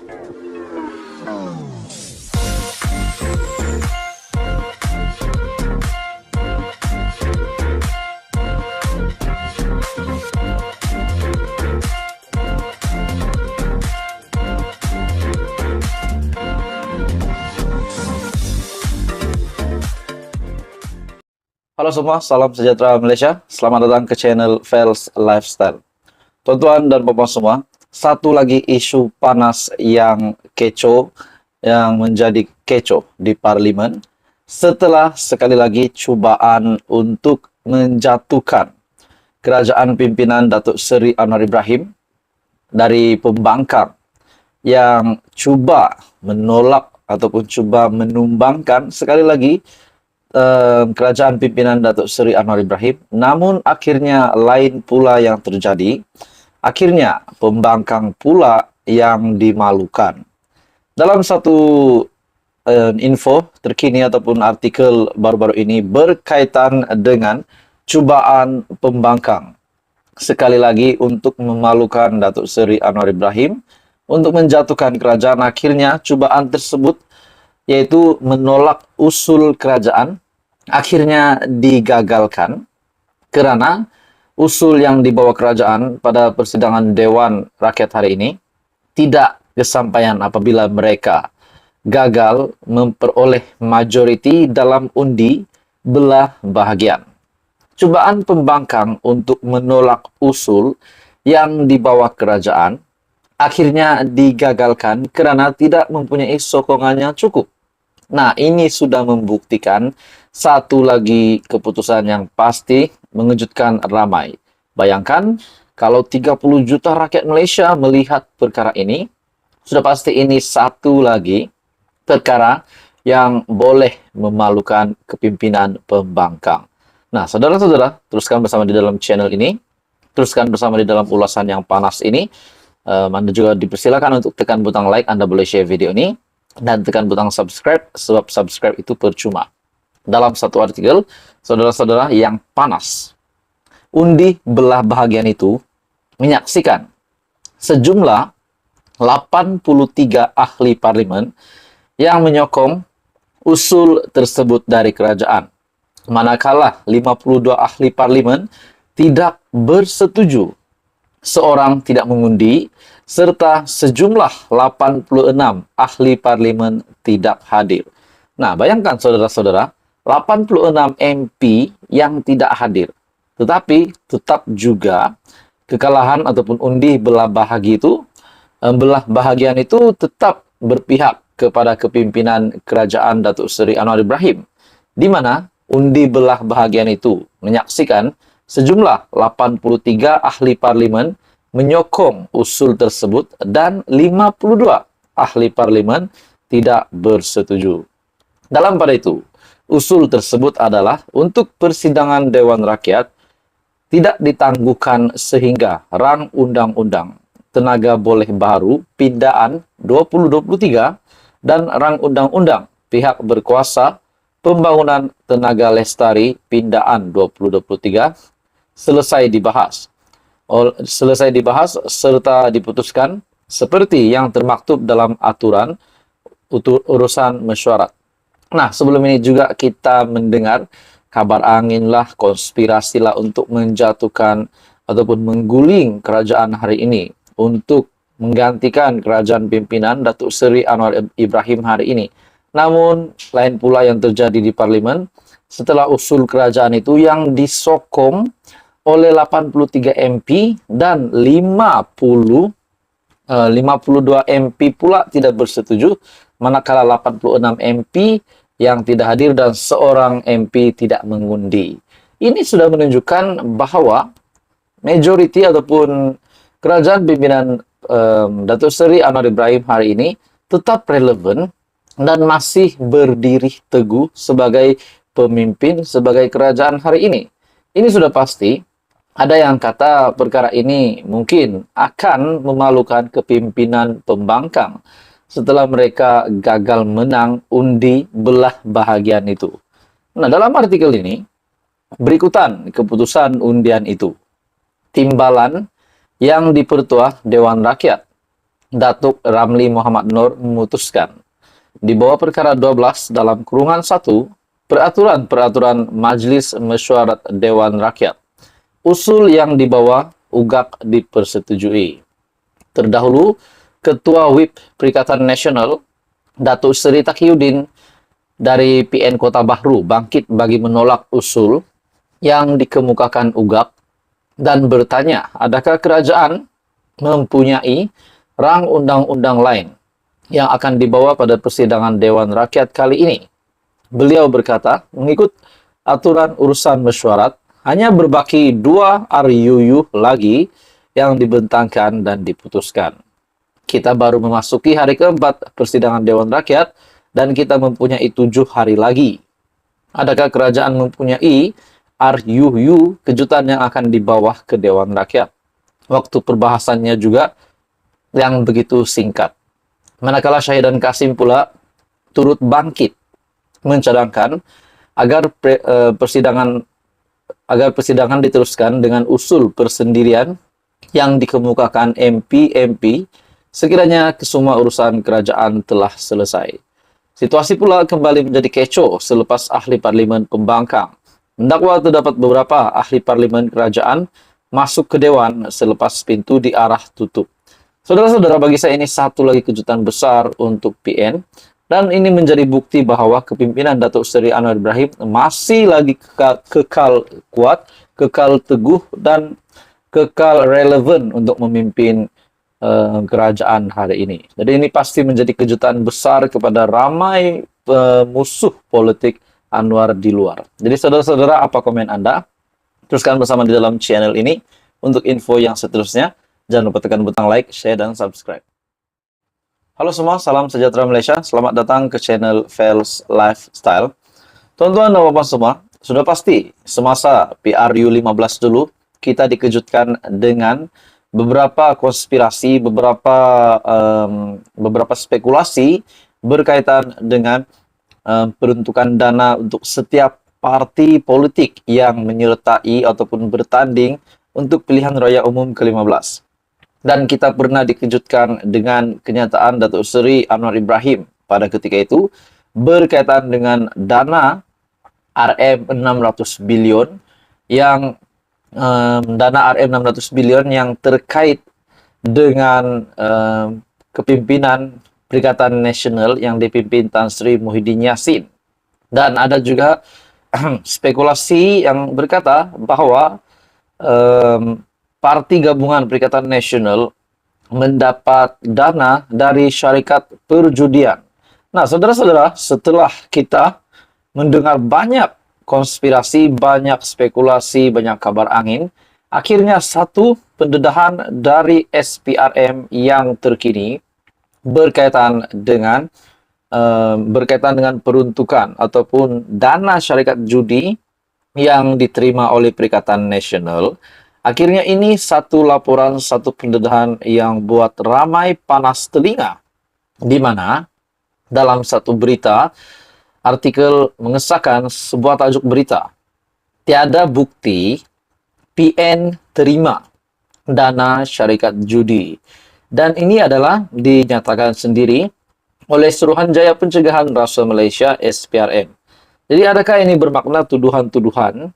Halo semua, salam sejahtera Malaysia. Selamat datang ke channel Fels Lifestyle. Tuan-tuan dan puan semua, satu lagi isu panas yang kecoh, yang menjadi kecoh di Parlimen setelah sekali lagi cubaan untuk menjatuhkan kerajaan pimpinan Datuk Seri Anwar Ibrahim dari pembangkang yang cuba menolak ataupun cuba menumbangkan sekali lagi kerajaan pimpinan Datuk Seri Anwar Ibrahim. Namun akhirnya lain pula yang terjadi. Akhirnya pembangkang pula yang dimalukan. Dalam satu info terkini ataupun artikel baru-baru ini berkaitan dengan cubaan pembangkang sekali lagi untuk memalukan Datuk Seri Anwar Ibrahim untuk menjatuhkan kerajaan. Akhirnya cubaan tersebut yaitu menolak usul kerajaan akhirnya digagalkan kerana usul yang dibawa kerajaan pada persidangan Dewan Rakyat hari ini tidak kesampaian apabila mereka gagal memperoleh majoriti dalam undi belah bahagian. Cubaan pembangkang untuk menolak usul yang dibawa kerajaan akhirnya digagalkan kerana tidak mempunyai sokongan yang cukup. Nah, ini sudah membuktikan satu lagi keputusan yang pasti mengejutkan ramai. Bayangkan, kalau 30 juta rakyat Malaysia melihat perkara ini, sudah pasti ini satu lagi perkara yang boleh memalukan kepimpinan pembangkang. Nah, saudara-saudara, teruskan bersama di dalam channel ini. Teruskan bersama di dalam ulasan yang panas ini. Anda juga dipersilakan untuk tekan butang like, Anda boleh share video ini. Dan tekan butang subscribe, sebab subscribe itu percuma. Dalam satu artikel, saudara-saudara yang panas, undi belah bahagian itu menyaksikan sejumlah 83 ahli parlimen yang menyokong usul tersebut dari kerajaan. Manakala 52 ahli parlimen tidak bersetuju, seorang tidak mengundi, serta sejumlah 86 ahli parlimen tidak hadir. Nah, bayangkan saudara-saudara, 86 MP yang tidak hadir. Tetapi tetap juga kekalahan ataupun undi belah bahagian itu tetap berpihak kepada kepimpinan kerajaan Datuk Seri Anwar Ibrahim, di mana undi belah bahagian itu menyaksikan sejumlah 83 ahli parlimen menyokong usul tersebut dan 52 ahli parlimen tidak bersetuju. Dalam pada itu, usul tersebut adalah untuk persidangan Dewan Rakyat tidak ditangguhkan sehingga rang undang-undang tenaga boleh baru pindaan 2023 dan rang undang-undang pihak berkuasa pembangunan tenaga lestari pindaan 2023 selesai dibahas serta diputuskan seperti yang termaktub dalam aturan urusan mesyuarat. Nah, sebelum ini juga kita mendengar kabar angin lah, konspirasi lah untuk menjatuhkan ataupun mengguling kerajaan hari ini untuk menggantikan kerajaan pimpinan Datuk Seri Anwar Ibrahim hari ini. Namun, lain pula yang terjadi di parlimen setelah usul kerajaan itu yang disokong oleh 83 MP dan 52 MP pula tidak bersetuju, manakala 86 MP yang tidak hadir dan seorang MP tidak mengundi. Ini sudah menunjukkan bahwa majoriti ataupun kerajaan pimpinan Datuk Seri Anwar Ibrahim hari ini tetap relevan dan masih berdiri teguh sebagai pemimpin, sebagai kerajaan hari ini. Ini sudah pasti. Ada yang kata perkara ini mungkin akan memalukan kepimpinan pembangkang setelah mereka gagal menang undi belah bahagian itu. Nah, dalam artikel ini, berikutan keputusan undian itu. Timbalan yang dipertua Dewan Rakyat Datuk Ramli Muhammad Nur memutuskan di bawah perkara 12 dalam kurungan 1 peraturan-peraturan Majelis Mesyuarat Dewan Rakyat. Usul yang dibawa UGAK dipersetujui. Terdahulu, Ketua WIP Perikatan Nasional Datuk Seri Taqiyuddin dari PN Kota Bahru bangkit bagi menolak usul yang dikemukakan UGAK dan bertanya, adakah kerajaan mempunyai rang undang-undang lain yang akan dibawa pada persidangan Dewan Rakyat kali ini. Beliau berkata, mengikut aturan urusan mesyuarat, hanya berbaki 2 RUU lagi yang dibentangkan dan diputuskan. Kita baru memasuki hari keempat persidangan Dewan Rakyat dan kita mempunyai 7 hari lagi. Adakah kerajaan mempunyai RUU kejutan yang akan dibawa ke Dewan Rakyat? Waktu perbahasannya juga yang begitu singkat. Manakala Syahidan Kasim pula turut bangkit mencadangkan agar persidangan diteruskan dengan usul persendirian yang dikemukakan MP sekiranya kesemua urusan kerajaan telah selesai. Situasi pula kembali menjadi kecoh selepas ahli parlimen pembangkang mendakwa terdapat beberapa ahli parlimen kerajaan masuk ke dewan selepas pintu diarah tutup. Saudara-saudara, bagi saya ini satu lagi kejutan besar untuk PN, dan ini menjadi bukti bahwa kepimpinan Datuk Seri Anwar Ibrahim masih lagi kekal kuat, kekal teguh, dan kekal relevan untuk memimpin kerajaan hari ini. Jadi ini pasti menjadi kejutan besar kepada ramai musuh politik Anwar di luar. Jadi saudara-saudara, apa komen Anda? Teruskan bersama di dalam channel ini. Untuk info yang seterusnya, jangan lupa tekan butang like, share, dan subscribe. Halo semua, salam sejahtera Malaysia. Selamat datang ke channel Fels Lifestyle. Tuan-tuan dan puan semua, sudah pasti semasa PRU 15 dulu, kita dikejutkan dengan beberapa konspirasi, beberapa spekulasi berkaitan dengan peruntukan dana untuk setiap parti politik yang menyertai ataupun bertanding untuk pilihan raya umum ke-15. Dan kita pernah dikejutkan dengan kenyataan Datuk Seri Anwar Ibrahim pada ketika itu berkaitan dengan dana RM600 bilion yang terkait dengan kepimpinan Perikatan Nasional yang dipimpin Tan Sri Muhyiddin Yassin. Dan ada juga spekulasi yang berkata bahwa Parti Gabungan Perikatan Nasional mendapat dana dari syarikat perjudian. Nah, saudara-saudara, setelah kita mendengar banyak konspirasi, banyak spekulasi, banyak kabar angin, akhirnya satu pendedahan dari SPRM yang terkini berkaitan dengan peruntukan ataupun dana syarikat judi yang diterima oleh Perikatan Nasional. Akhirnya ini satu laporan, satu pendedahan yang buat ramai panas telinga, di mana dalam satu berita, artikel mengesahkan sebuah tajuk berita, tiada bukti PN terima dana syarikat judi. Dan ini adalah dinyatakan sendiri oleh Suruhanjaya Pencegahan Rasuah Malaysia SPRM. Jadi adakah ini bermakna tuduhan-tuduhan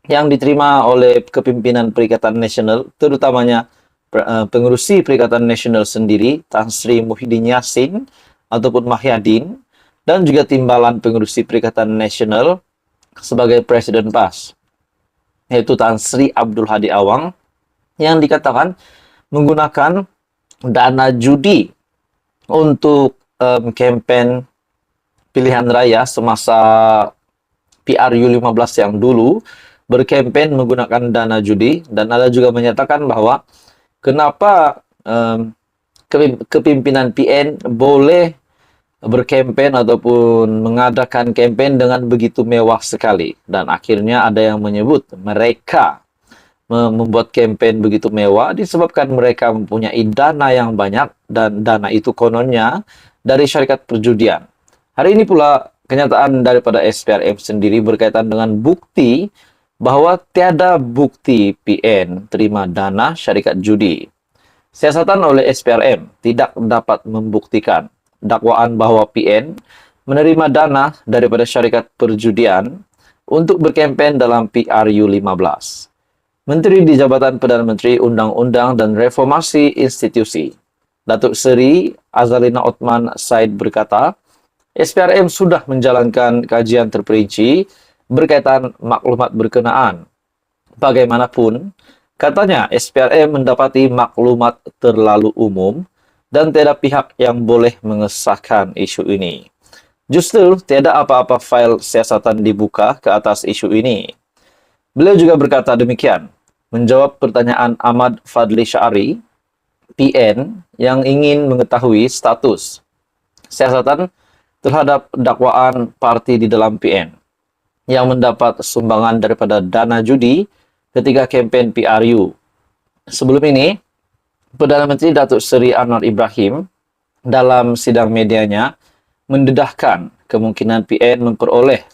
yang diterima oleh kepimpinan Perikatan Nasional, terutamanya pengerusi Perikatan Nasional sendiri, Tan Sri Muhyiddin Yassin ataupun Mahyadin, dan juga timbalan pengerusi Perikatan Nasional sebagai Presiden PAS, yaitu Tan Sri Abdul Hadi Awang, yang dikatakan menggunakan dana judi untuk kempen pilihan raya semasa PRU 15 yang dulu, berkempen menggunakan dana judi. Dan ada juga menyatakan bahwa kenapa kepimpinan PN boleh berkempen ataupun mengadakan kempen dengan begitu mewah sekali. Dan akhirnya ada yang menyebut mereka membuat kempen begitu mewah disebabkan mereka mempunyai dana yang banyak, dan dana itu kononnya dari syarikat perjudian. Hari ini pula kenyataan daripada SPRM sendiri berkaitan dengan bukti bahwa tiada bukti PN terima dana syarikat judi. Siasatan oleh SPRM tidak dapat membuktikan dakwaan bahwa PN menerima dana daripada syarikat perjudian untuk berkempen dalam PRU 15. Menteri di Jabatan Perdana Menteri Undang-Undang dan Reformasi Institusi, Datuk Seri Azalina Othman Said berkata, SPRM sudah menjalankan kajian terperinci berkaitan maklumat berkenaan. Bagaimanapun, katanya SPRM mendapati maklumat terlalu umum dan tiada pihak yang boleh mengesahkan isu ini. Justru tiada apa-apa fail siasatan dibuka ke atas isu ini. Beliau juga berkata demikian, menjawab pertanyaan Ahmad Fadli Syari, PN, yang ingin mengetahui status siasatan terhadap dakwaan parti di dalam PN yang mendapat sumbangan daripada dana judi ketika kempen PRU. Sebelum ini, Perdana Menteri Datuk Seri Anwar Ibrahim dalam sidang medianya mendedahkan kemungkinan PN memperoleh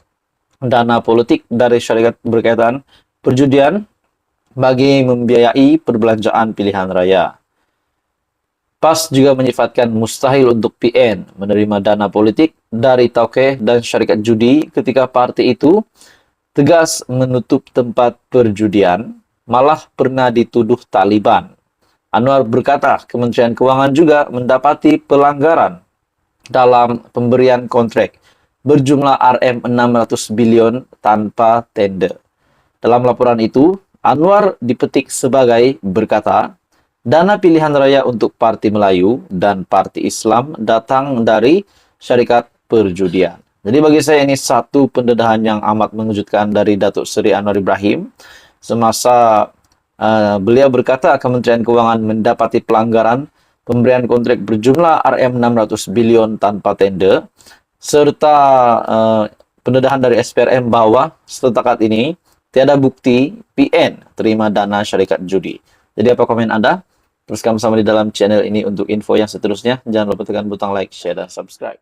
dana politik dari syarikat berkaitan perjudian bagi membiayai perbelanjaan pilihan raya. PAS juga menyifatkan mustahil untuk PN menerima dana politik dari tauke dan syarikat judi ketika parti itu tegas menutup tempat perjudian, malah pernah dituduh Taliban. Anwar berkata Kementerian Keuangan juga mendapati pelanggaran dalam pemberian kontrak berjumlah Rm600 bilion tanpa tender. Dalam laporan itu, Anwar dipetik sebagai berkata, dana pilihan raya untuk Parti Melayu dan Parti Islam datang dari syarikat perjudian. Jadi bagi saya ini satu pendedahan yang amat mengejutkan dari Datuk Seri Anwar Ibrahim semasa beliau berkata Kementerian Keuangan mendapati pelanggaran pemberian kontrak berjumlah Rm600 bilion tanpa tender, serta pendedahan dari SPRM bahwa setakat ini tiada bukti PN terima dana syarikat judi. Jadi apa komen Anda? Teruskan bersama di dalam channel ini untuk info yang seterusnya. Jangan lupa tekan butang like, share, dan subscribe.